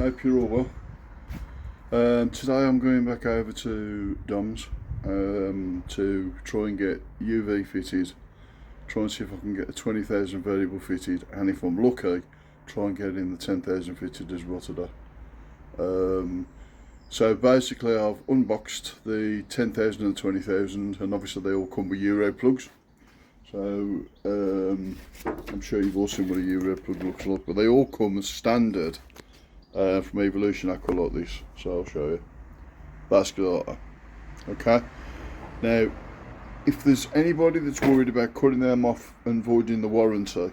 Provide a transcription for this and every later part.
hope you're all well. Today I'm going back over to Dom's to try and get UV fitted, try and see if I can get the 20,000 variable fitted, and if I'm lucky, try and get in the 10,000 fitted as well today. So basically I've unboxed the 10,000 and 20,000, and obviously they all come with Euro plugs. So I'm sure you've all seen what a Euro plug looks like, but they all come as standard from Evolution Aqua like this. So I'll show you. Basically like that. Okay. Now, if there's anybody that's worried about cutting them off and voiding the warranty,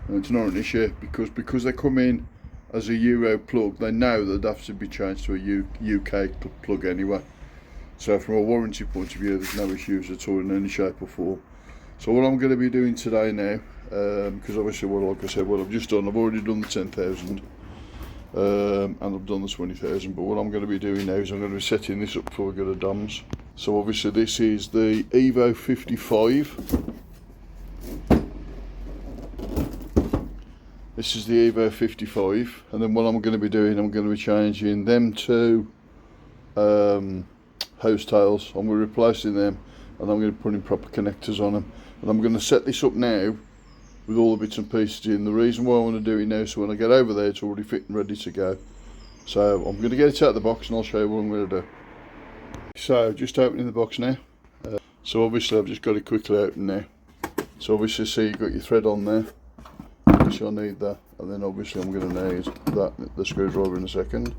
it's not an issue, because they come in as a Euro plug, they know that they'd have to be changed to a UK plug anyway. So from a warranty point of view, there's no issues at all in any shape or form. So what I'm going to be doing today now, because obviously, like I said, what I've already done the 10,000, and I've done the 20,000, but what I'm going to be doing now is I'm going to be setting this up before we go to Dom's. So obviously this is the Evo 55. This is the Evo 55, and then what I'm going to be doing, I'm going to be changing them two hose tails. I'm going to be replacing them, and I'm going to be putting proper connectors on them. And I'm going to set this up now with all the bits and pieces in. The reason why I want to do it now, so when I get over there it's already fit and ready to go. So I'm going to get it out of the box and I'll show you what I'm going to do. So just opening the box now. So obviously I've just got it quickly open now. So obviously see you've got your thread on there. Obviously I need that, and then obviously I'm going to need the screwdriver in a second.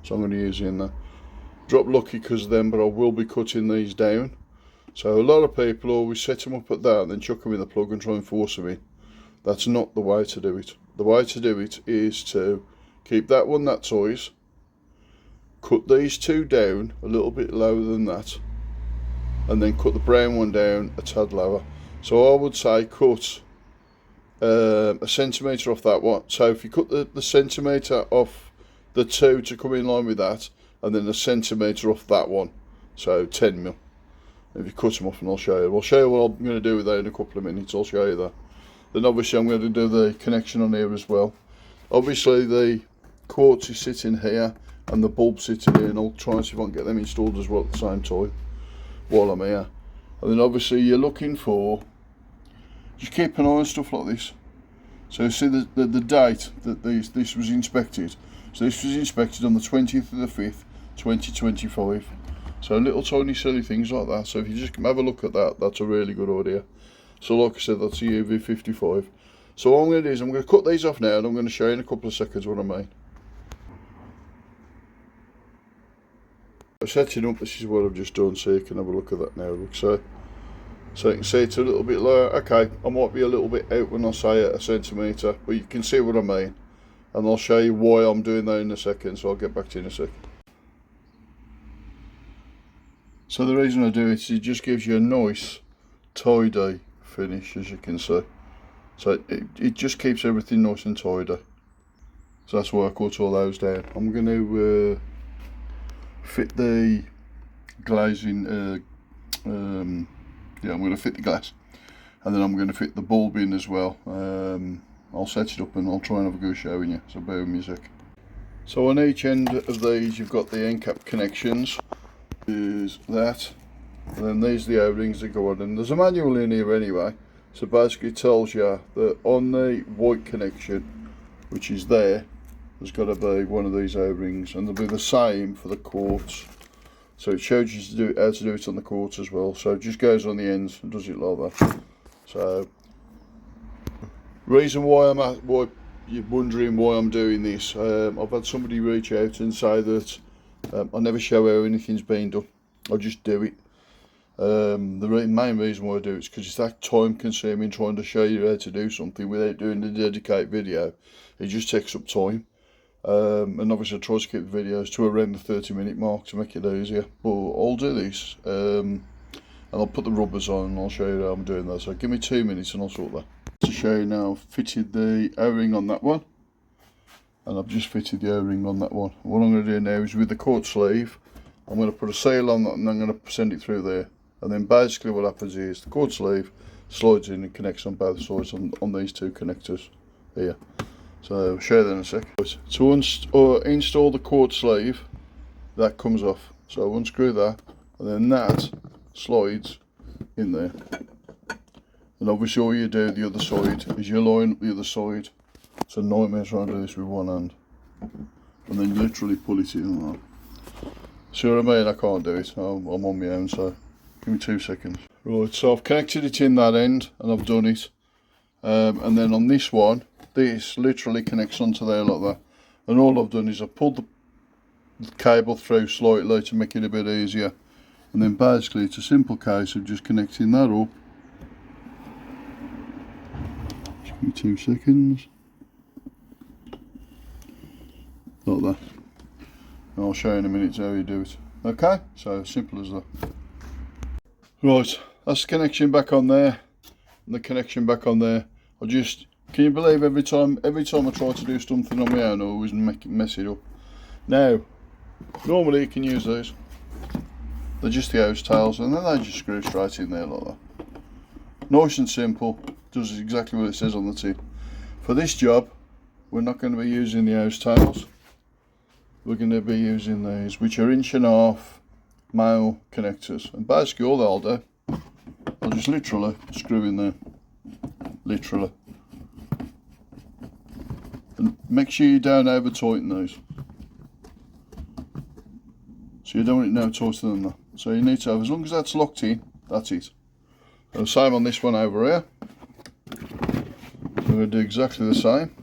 So I'm going to use it in there. Drop lucky because of them, but I will be cutting these down. So a lot of people always set them up at that and then chuck them in the plug and try and force them in. That's not the way to do it. The way to do it is to keep that one that size, cut these two down a little bit lower than that, and then cut the brown one down a tad lower. So I would say cut a centimetre off that one. So if you cut the centimetre off the two to come in line with that, and then a centimetre off that one, so 10mm. If you cut them off, and I'll show you. I'll show you what I'm going to do with that in a couple of minutes. I'll show you that. Then obviously I'm going to do the connection on here as well. Obviously the quartz is sitting here and the bulb sitting here, and I'll try and see if I can get them installed as well at the same time while I'm here. And then obviously you're looking for, just keep an eye on stuff like this. So you see the date that this was inspected. So this was inspected on the 20th of the 5th, 2025. So little tiny silly things like that. So if you just have a look at that, that's a really good idea. So like I said, that's a UV 55. So what I'm going to do is I'm going to cut these off now, and I'm going to show you in a couple of seconds what I mean. I'm setting up, this is what I've just done, so you can have a look at that now. Look, so you can see it's a little bit lower. Okay, I might be a little bit out when I say a centimetre, but you can see what I mean. And I'll show you why I'm doing that in a second, so I'll get back to you in a second. So the reason I do it is it just gives you a nice tidy finish, as you can see. So it just keeps everything nice and tidy. So that's why I cut all those down. I'm going to fit the glazing, yeah, I'm going to fit the glass, and then I'm going to fit the bulb in as well. I'll set it up and I'll try and have a go showing you, so bear with me a sec. So on each end of these you've got the end cap connections. Is that, and then these are the O-rings that go on, and there's a manual in here anyway, so basically it tells you that on the white connection, which is there's got to be one of these O-rings, and they'll be the same for the quartz. So it shows you how to do it on the quartz as well, so it just goes on the ends and does it like that. So reason why why you're wondering why I'm doing this, I've had somebody reach out and say that I never show how anything's been done. I just do it. The main reason why I do it is because it's that time consuming trying to show you how to do something without doing the dedicated video. It just takes up time. And obviously I try to keep the videos to around the 30-minute mark to make it easier. But I'll do this, and I'll put the rubbers on and I'll show you how I'm doing that. So give me 2 minutes and I'll sort that. To show you now, I've fitted the O-ring on that one. And I've just fitted the O-ring on that one. What I'm going to do now is with the quartz sleeve, I'm going to put a seal on that and I'm going to send it through there. And then basically what happens is the quartz sleeve slides in and connects on both sides on these two connectors here. So I'll show you that in a sec. To install the cord sleeve, that comes off. So unscrew that, and then that slides in there. And obviously all you do the other side is you line up the other side. It's a nightmare trying to do this with one hand. And then literally pull it in like that. See what I mean? I can't do it. I'm on my own, so give me 2 seconds. Right, so I've connected it in that end and I've done it. And then on this one, this literally connects onto there like that. And all I've done is I've pulled the cable through slightly to make it a bit easier. And then basically it's a simple case of just connecting that up. Just give me 2 seconds. Like that. And I'll show you in a minute how you do it. Okay, so simple as that. Right, that's the connection back on there, and the connection back on there. Can you believe every time I try to do something on my own, I always mess it up. Now, normally you can use these. They're just the hose tails, and then they just screw straight in there like that. Nice and simple, does exactly what it says on the tin. For this job, we're not going to be using the hose tails. We're going to be using these, which are 1.5" male connectors. And basically all I'll do, I'll just literally screw in there. Literally. And make sure you don't over tighten those. So you don't want it no tighter than that. So you need to have, as long as that's locked in, that's it. And same on this one over here. We're going to do exactly the same.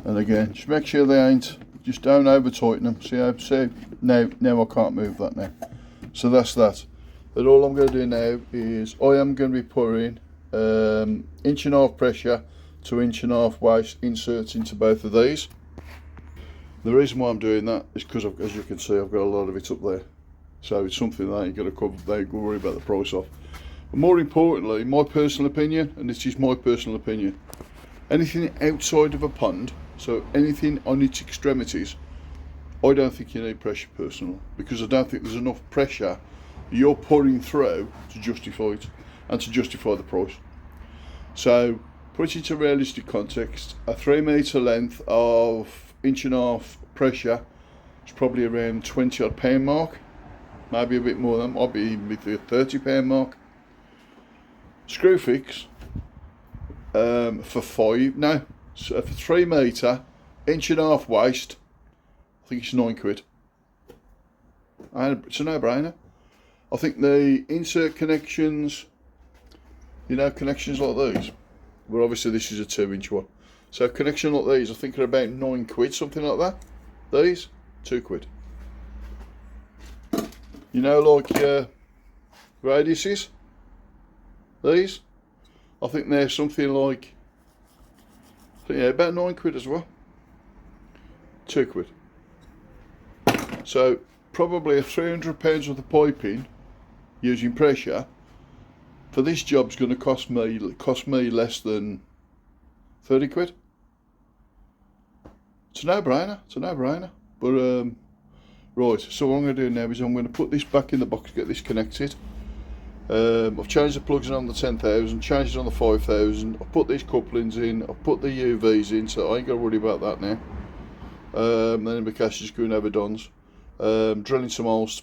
And again, just make sure they ain't, just don't over tighten them. See, now I can't move that now. So that's that. And all I'm going to do now is I am going to be putting 1.5" pressure to 1.5" waste inserts into both of these. The reason why I'm doing that is because, as you can see, I've got a lot of it up there. So it's something that you've got to cover, they go worry about the price of. But more importantly, my personal opinion, and this is my personal opinion, anything outside of a pond, so anything on its extremities, I don't think you need pressure personally, because I don't think there's enough pressure you're pouring through to justify it and to justify the price. So put it into realistic context, a 3 metre length of 1.5" pressure is probably around £20 mark, maybe a bit more than that, might be even the £30 mark. Screw fix for 5, no, so for 3 metre, 1.5" waste, I think it's £9. It's a no-brainer. I think the insert connections, you know, connections like these, well obviously this is a 2-inch one, so a connection like these I think are about £9, something like that. These, £2. You know, like your radiuses, these, I think they're something like, yeah, about £9 as well. £2. So probably a £300 worth of piping using pressure for this job's going to cost me less than £30. It's a no-brainer. It's a no-brainer. But right, so what I'm going to do now is I'm going to put this back in the box, get this connected. I've changed the plugs in on the 10,000, changed it on the 5,000. I've put these couplings in, I've put the UVs in, so I ain't got to worry about that now. Then in my cash just going over Don's. Drilling some holes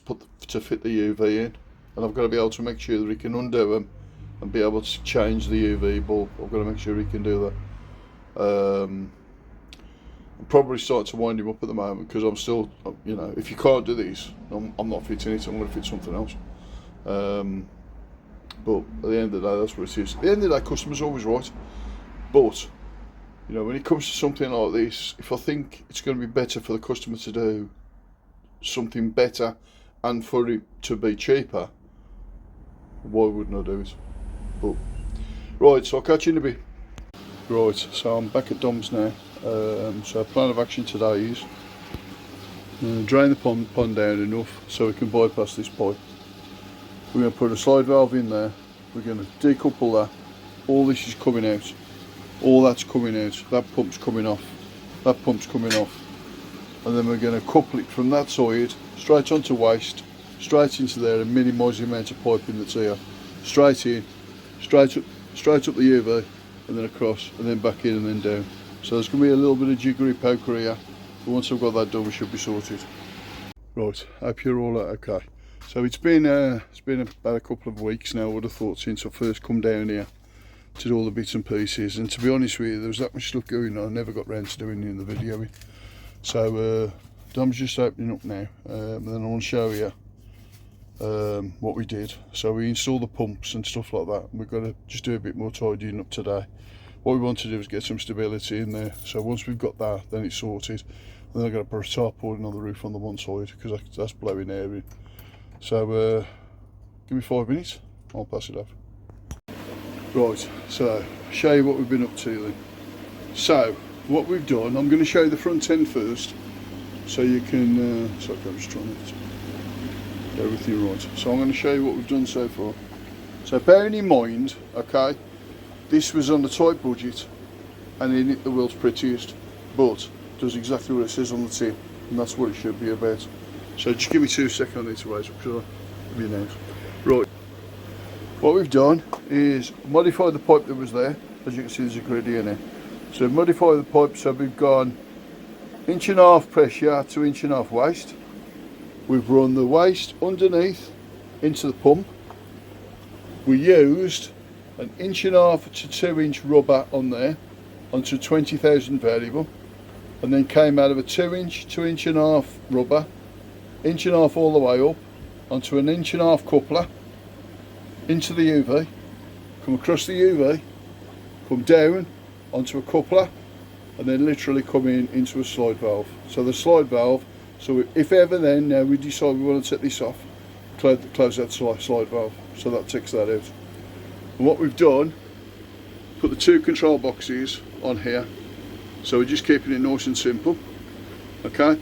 to fit the UV in, and I've got to be able to make sure that we can undo them and be able to change the UV bulb. I've got to make sure we can do that. I'm probably starting to wind him up at the moment because I'm still, you know, if you can't do these, I'm not fitting it, I'm going to fit something else. But at the end of the day, that's what it is. At the end of the day, customer's always right. But, you know, when it comes to something like this, if I think it's going to be better for the customer to do something better and for it to be cheaper, why wouldn't I do it? But, right, so I'll catch you in a bit. Right, so I'm back at Dom's now. So plan of action today is drain the pond down enough so we can bypass this pipe. We're going to put a slide valve in there, we're going to decouple that, all this is coming out, all that's coming out, that pump's coming off, that pump's coming off, and then we're going to couple it from that side straight onto waste, straight into there and minimise the amount of piping that's here. Straight in, straight up the UV, and then across, and then back in and then down. So there's going to be a little bit of jiggery pokery here, but once I've got that done we should be sorted. Right, hope you're all okay. So it's been about a couple of weeks now, I would have thought, since I first come down here to do all the bits and pieces, and to be honest with you, there was that much stuff going on I never got round to doing in the video. So Dom's just opening up now, and then I want to show you what we did. So we installed the pumps and stuff like that. We've got to just do a bit more tidying up today. What we want to do is get some stability in there. So once we've got that, then it's sorted. And then I've got to put a tarpaulin on the roof on the one side because that's blowing air in. So give me 5 minutes, I'll pass it over. Right, so show you what we've been up to then. So what we've done, I'm going to show you the front end first, so you can. Sorry, I'm just trying to get everything right. So I'm going to show you what we've done so far. So bearing in mind, okay, this was on the tight budget, and in it the world's prettiest, but does exactly what it says on the tin, and that's what it should be about. So just give me 2 seconds, I need to raise up, should I? Give me an out. Right. What we've done is modify the pipe that was there. As you can see, there's a grid in it. So modify the pipe, so we've gone 1.5 inch pressure to 1.5 inch waste. We've run the waste underneath into the pump. We used 1.5 inch to 2 inch rubber on there onto 20,000 variable, and then came out of a 2 inch to 1.5 inch rubber, 1.5 inch all the way up onto an 1.5 inch coupler into the UV, come across the UV, come down onto a coupler, and then literally come into a slide valve. So the slide valve, so if ever then now we decide we want to take this off, close that slide valve, so that takes that out. And what we've done, put the 2 control boxes on here, so we're just keeping it nice and simple. Okay,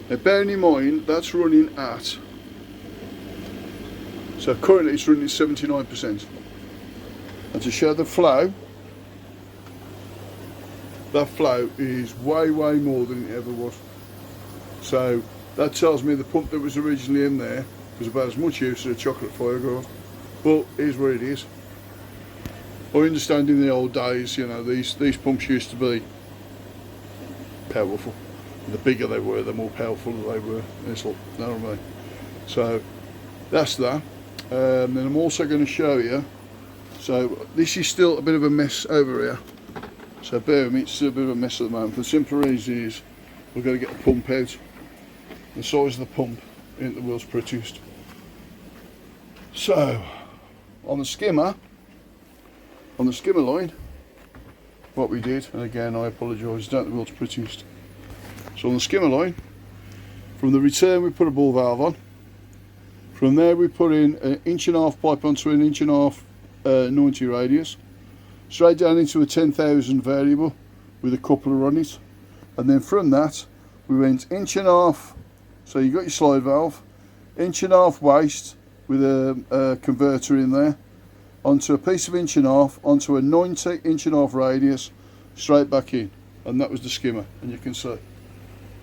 now bearing in mind that's running at, so currently it's running at 79%. And to show the flow, that flow is way more than it ever was. So that tells me the pump that was originally in there was about as much use as a chocolate fireguard. But here's where it is. I understand in the old days, you know, these pumps used to be powerful. The bigger they were, the more powerful they were. It's like, you know what I mean? So that's that. Then I'm also going to show you, so this is still a bit of a mess over here, so bear with me, it's still a bit of a mess at the moment. The simple reason is we've got to get the pump out. The size of the pump ain't the world's prettiest. So on the skimmer line, what we did, and again I apologise, it's not the world's prettiest. So on the skimmer line, from the return we put a ball valve on. From there we put in 1.5 inch pipe onto an 1.5 inch 90 radius, straight down into a 10,000 variable with a coupler on it, and then from that we went 1.5 inch, so you got your slide valve, 1.5 inch waste with a converter in there, onto a piece of 1.5 inch, onto a 90 inch and a half radius, straight back in, and that was the skimmer. And you can see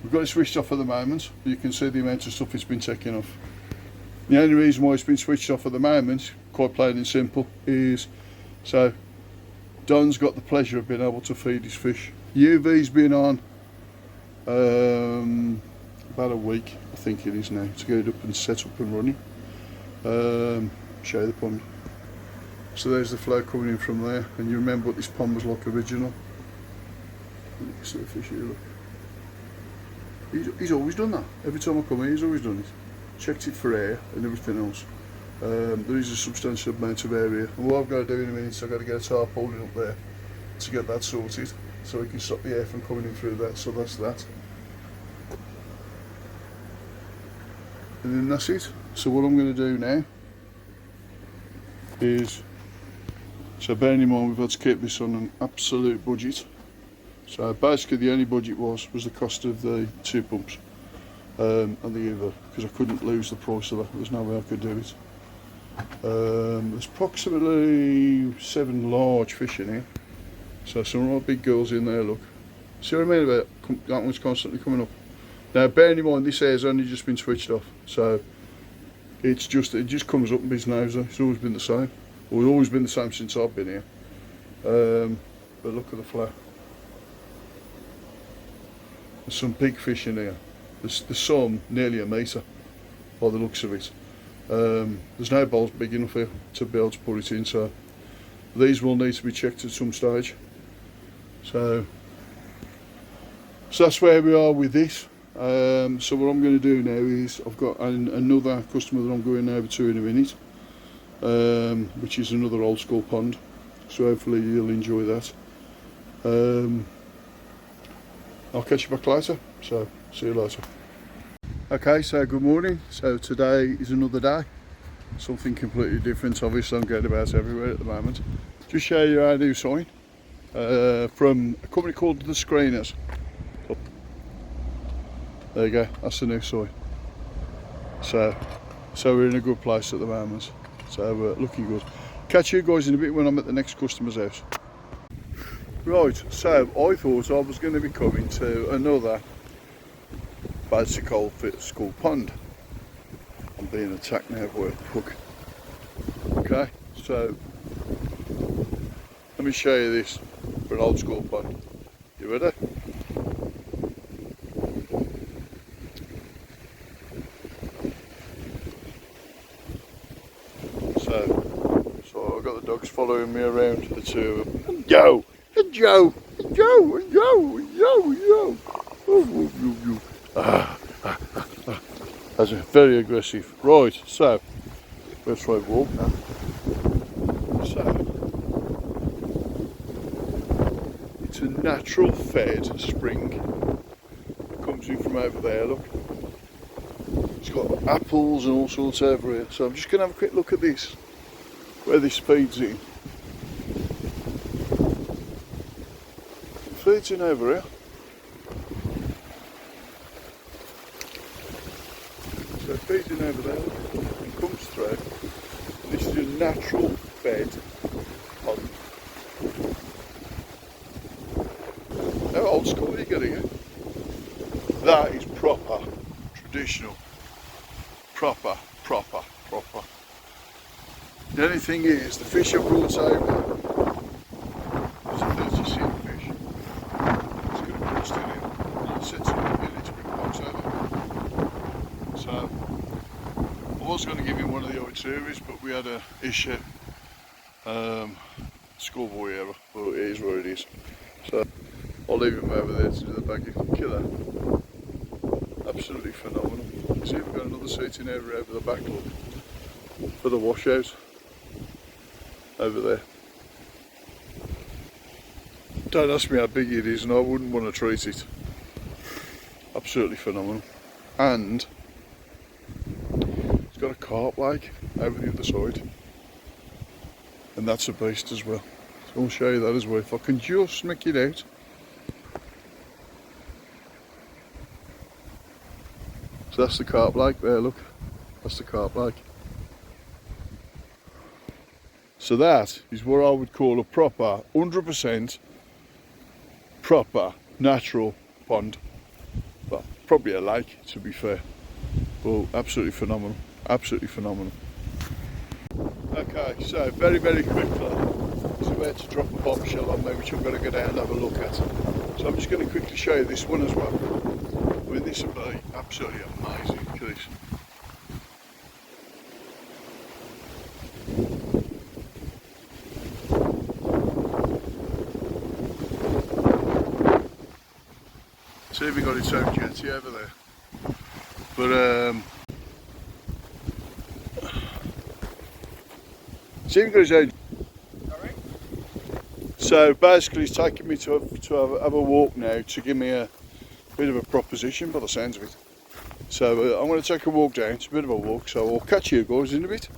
we've got it switched off at the moment, but you can see the amount of stuff it's been taking off. The only reason why it's been switched off at the moment, quite plain and simple, is so Don's got the pleasure of being able to feed his fish. UV's been on about a week, I think it is now, to get it up and set up and running. Show you the pond. So there's the flow coming in from there, and you remember what this pond was like original. You can see the fish here, look. He's always done that. Every time I come here, he's always done it. Checked it for air and everything else. There is a substantial amount of area, and what I've got to do in a minute is I've got to get a tarpaulin up there to get that sorted, so we can stop the air from coming in through that. So that's that, and then that's it. So what I'm going to do now is, so bearing in mind we've had to keep this on an absolute budget. So basically the only budget was the cost of the 2 pumps. And the UV, because I couldn't lose the price of that. There's no way I could do it. There's approximately 7 large fish in here, so some right big girls in there, look. See what I mean about that one's constantly coming up. Now bearing in mind this air's only just been switched off, so it just comes up in his nose. It's always been the same. Well, it's always been the same since I've been here. But look at the flow. There's some big fish in here. There's some nearly a metre by the looks of it. There's no bowls big enough here to be able to put it in, so these will need to be checked at some stage. So that's where we are with this. So what I'm going to do now is I've got another customer that I'm going over to in a minute, which is another old school pond, so hopefully you'll enjoy that. I'll catch you back later, so see you later. Okay, so good morning. So today is another day, something completely different. Obviously I'm going about everywhere at the moment. Just show you our new sign from a company called The Screeners. There you go, that's the new sign. So we're in a good place at the moment, so looking good. Catch you guys in a bit when I'm at the next customer's house. Right, so I thought I was going to be coming to another bicycle fit school pond. I'm being attacked now by a hook. Okay, so let me show you this for an old school pond. You ready? So I've got the dogs following me around, the two of them. Joe! Joe! Joe! Joe! Joe! Joe! That's very aggressive. Right, so let's try walk now. So it's a natural fed spring that comes in from over there, look. It's got apples and all sorts over here. So I'm just going to have a quick look at this, where this feeds in. It feeds in over here. So it feeds in over there and comes through. This is a natural fed pond. How old school are you getting it? That is proper, traditional. Proper. The only thing is, the fish I brought over is a 30 cent fish. It's going to cost in it. I said to him, you need to bring the box over. So, I was going to give him one of the old series, but we had an issue. Schoolboy error, but it is what it is. So, I'll leave him over there to do the bagging. Killer. Absolutely phenomenal. See, we've got another seating area over the back, look, for the washout over there. Don't ask me how big it is, and I wouldn't want to treat it. Absolutely phenomenal. And it's got a carp lake over the other side, and that's a beast as well. So I'll show you that as well if I can just make it out. So that's the carp lake there, look. That's the carp lake. So that is what I would call a proper, 100% proper natural pond. Well, probably a lake to be fair. But absolutely phenomenal. Absolutely phenomenal. Okay, so very quickly, it's about to drop a bombshell on me, which I'm going to go down and have a look at. So I'm just going to quickly show you this one as well. I mean, this would be absolutely amazing. Look at this. See if we got its own jetty over there. But see if we got its own. So basically, it's taking me to have a walk now to give me a bit of a proposition by the sounds of it. So I'm going to take a walk down. It's a bit of a walk, so I'll catch you guys in a bit.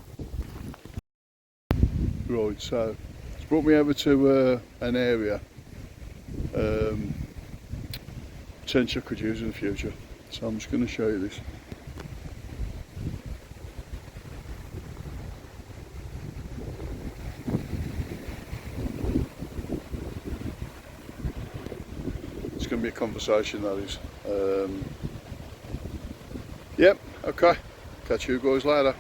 Right, so it's brought me over to an area potentially I could use in the future. So I'm just going to show you this. It's going to be a conversation, that is. Yep, okay. Catch you guys later.